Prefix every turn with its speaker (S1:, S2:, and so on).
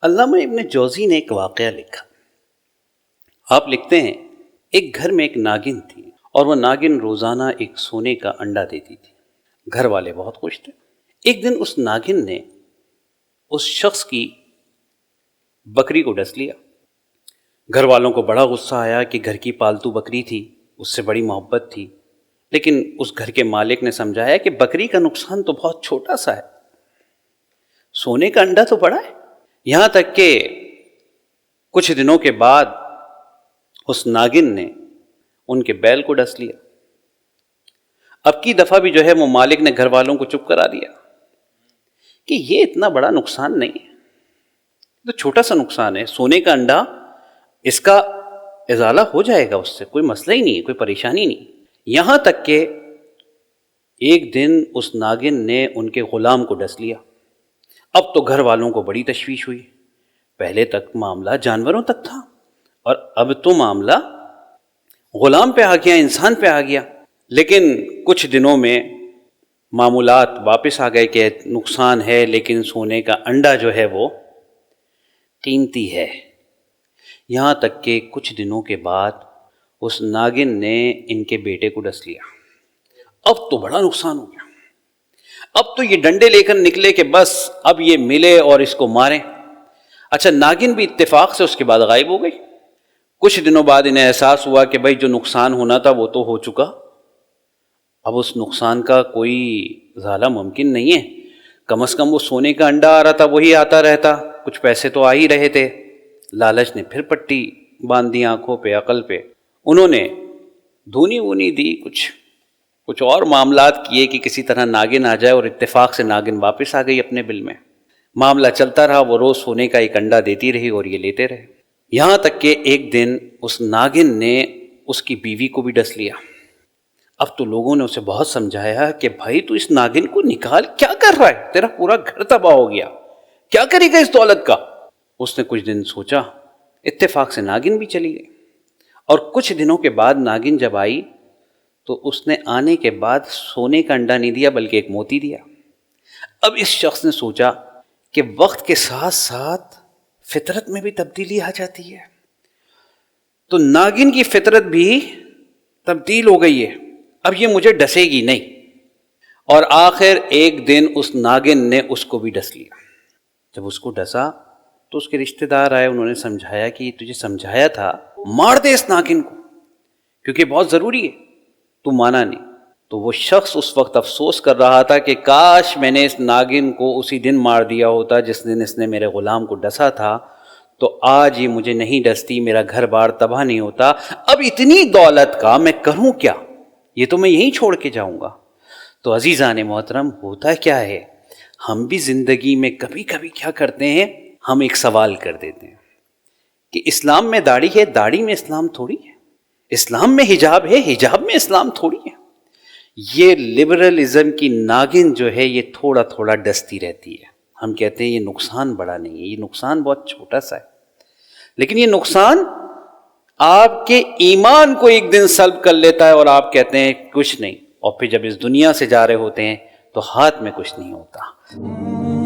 S1: علامہ ابن جوزی نے ایک واقعہ لکھا۔ آپ لکھتے ہیں ایک گھر میں ایک ناگن تھی اور وہ ناگن روزانہ ایک سونے کا انڈا دیتی تھی۔ گھر والے بہت خوش تھے۔ ایک دن اس ناگن نے اس شخص کی بکری کو ڈس لیا۔ گھر والوں کو بڑا غصہ آیا کہ گھر کی پالتو بکری تھی، اس سے بڑی محبت تھی، لیکن اس گھر کے مالک نے سمجھایا کہ بکری کا نقصان تو بہت چھوٹا سا ہے، سونے کا انڈا تو بڑا ہے۔ یہاں تک کہ کچھ دنوں کے بعد اس ناگن نے ان کے بیل کو ڈس لیا۔ اب کی دفعہ بھی وہ مالک نے گھر والوں کو چپ کرا دیا کہ یہ اتنا بڑا نقصان نہیں ہے، تو چھوٹا سا نقصان ہے، سونے کا انڈا، اس کا ازالہ ہو جائے گا، اس سے کوئی مسئلہ ہی نہیں ہے، کوئی پریشانی نہیں۔ یہاں تک کہ ایک دن اس ناگن نے ان کے غلام کو ڈس لیا۔ اب تو گھر والوں کو بڑی تشویش ہوئی۔ پہلے تک معاملہ جانوروں تک تھا اور اب تو معاملہ غلام پہ آ گیا، انسان پہ آ گیا۔ لیکن کچھ دنوں میں معمولات واپس آ گئے کہ نقصان ہے، لیکن سونے کا انڈا ہے وہ قیمتی ہے۔ یہاں تک کہ کچھ دنوں کے بعد اس ناگن نے ان کے بیٹے کو ڈس لیا۔ اب تو بڑا نقصان ہو گیا۔ اب تو یہ ڈنڈے لے کر نکلے کہ بس اب یہ ملے اور اس کو ماریں۔ اچھا، ناگن بھی اتفاق سے اس کے بعد غائب ہو گئی۔ کچھ دنوں بعد انہیں احساس ہوا کہ بھائی جو نقصان ہونا تھا وہ تو ہو چکا، اب اس نقصان کا کوئی ازالہ ممکن نہیں ہے۔ کم از کم وہ سونے کا انڈا آ رہا تھا وہی آتا رہتا، کچھ پیسے تو آ ہی رہے تھے۔ لالچ نے پھر پٹی باندھ دی آنکھوں پہ، عقل پہ۔ انہوں نے دھونی وونی دی، کچھ اور معاملات کیے کہ کسی طرح ناگن آ جائے، اور اتفاق سے ناگن واپس آ گئی اپنے بل میں۔ معاملہ چلتا رہا، وہ روز سونے کا ایک انڈا دیتی رہی اور یہ لیتے رہے، یہاں تک کہ ایک دن اس ناگن نے اس کی بیوی کو بھی ڈس لیا۔ اب تو لوگوں نے اسے بہت سمجھایا کہ بھائی تو اس ناگن کو نکال، کیا کر رہا ہے، تیرا پورا گھر تباہ ہو گیا، کیا کرے گا اس دولت کا۔ اس نے کچھ دن سوچا، اتفاق سے ناگن بھی چلی گئی، اور کچھ دنوں کے بعد ناگن جب آئی تو اس نے آنے کے بعد سونے کا انڈا نہیں دیا بلکہ ایک موتی دیا۔ اب اس شخص نے سوچا کہ وقت کے ساتھ ساتھ فطرت میں بھی تبدیلی آ جاتی ہے، تو ناگن کی فطرت بھی تبدیل ہو گئی ہے، اب یہ مجھے ڈسے گی نہیں۔ اور آخر ایک دن اس ناگن نے اس کو بھی ڈس لیا۔ جب اس کو ڈسا تو اس کے رشتہ دار آئے، انہوں نے سمجھایا کہ تجھے سمجھایا تھا مار دے اس ناگن کو کیونکہ بہت ضروری ہے، تو مانا نہیں۔ تو وہ شخص اس وقت افسوس کر رہا تھا کہ کاش میں نے اس ناگن کو اسی دن مار دیا ہوتا جس دن اس نے میرے غلام کو ڈسا تھا، تو آج یہ مجھے نہیں ڈستی، میرا گھر بار تباہ نہیں ہوتا۔ اب اتنی دولت کا میں کروں کیا، یہ تو میں یہیں چھوڑ کے جاؤں گا۔ تو عزیزان محترم، ہوتا کیا ہے، ہم بھی زندگی میں کبھی کبھی کیا کرتے ہیں، ہم ایک سوال کر دیتے ہیں کہ اسلام میں داڑھی ہے، داڑھی میں اسلام تھوڑی ہے، اسلام میں حجاب ہے، حجاب میں اسلام تھوڑی ہے۔ یہ لبرلزم کی ناگن یہ تھوڑا تھوڑا ڈستی رہتی ہے۔ ہم کہتے ہیں یہ نقصان بڑا نہیں ہے، یہ نقصان بہت چھوٹا سا ہے، لیکن یہ نقصان آپ کے ایمان کو ایک دن سلب کر لیتا ہے اور آپ کہتے ہیں کچھ نہیں، اور پھر جب اس دنیا سے جا رہے ہوتے ہیں تو ہاتھ میں کچھ نہیں ہوتا۔